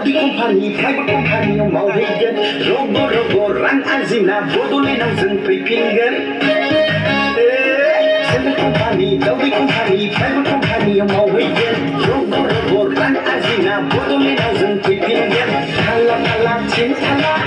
Di company, private company yang mau hidup rogo-rogo rang azina bodole nang zeng pripinggan Sender company, di company, private company yang mau hidup rogo-rogo rang azina bodole nang zeng pripinggan Kala-kala cinta lah,